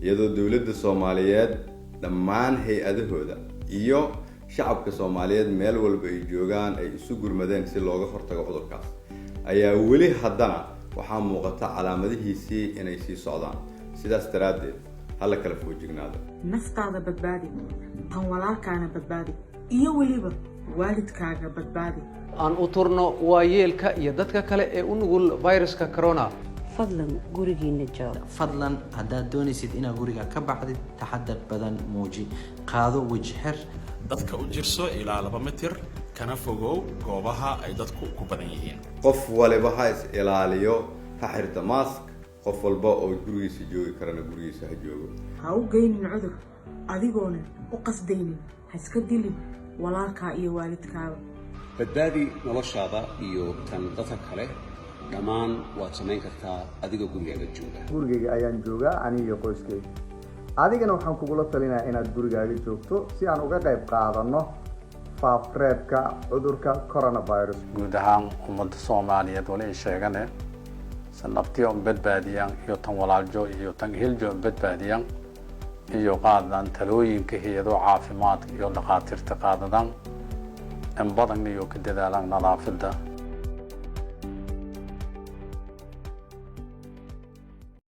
iyadoo dawladda Soomaaliyeed dhammaan hay'adahooda iyo shacabka Soomaaliyeed meel walba ay joogaan ay isu gurmadeen si looga hortago cudurkaas ayaa weli haddana waxaa muuqata calaamadihiisii inay sii socdaan sidaas daraadeed hala kala foojignaado naftaada badbaadi tan walaalkaana badbaadi iyo weliba waalidkaaga badbaadi aan u turno waayeelka iyo dadka kale ee u nugul viruska corona fadlan gurigiina jooga fadlan haddaad doonaysid inaad guriga ka baxdid taxadar badan muuji qaado wajxir dadka u jirso ilaa 2 mitir kana fogow goobaha ay dadku ku badan yihiin qof waliba ha is ilaaliyo ha xirto mask qof walba oo gurigiisa joogi karana gurigiisa ha joogo ha u geynin cudur adigoona u qasdaynin ha iska dilin walaalka iyo waalidkaaga badbaadi noloshaada iyo tan dadka kale dhammaan waad samayn kartaa adigoo gurigaaga jooga gurigayga ayaan joogaa aniga iyo qoyskayga adigana waxaan kugula talinayaa inaad gurigaaga joogto si aan uga qayb qaadano faafreebka cudurka coronavirus guud ahaan ummadda Soomaaliyeed wali sheegane sanabtiyo badbaadiyaan iyo tan walaaljo iyo tan hiljo badbaadiyaan iyo qaadan talooyinka hay'ado caafimaad iyo dhaqaatiirta qaadadan in badan iyo ka dadaalaan nadaafadda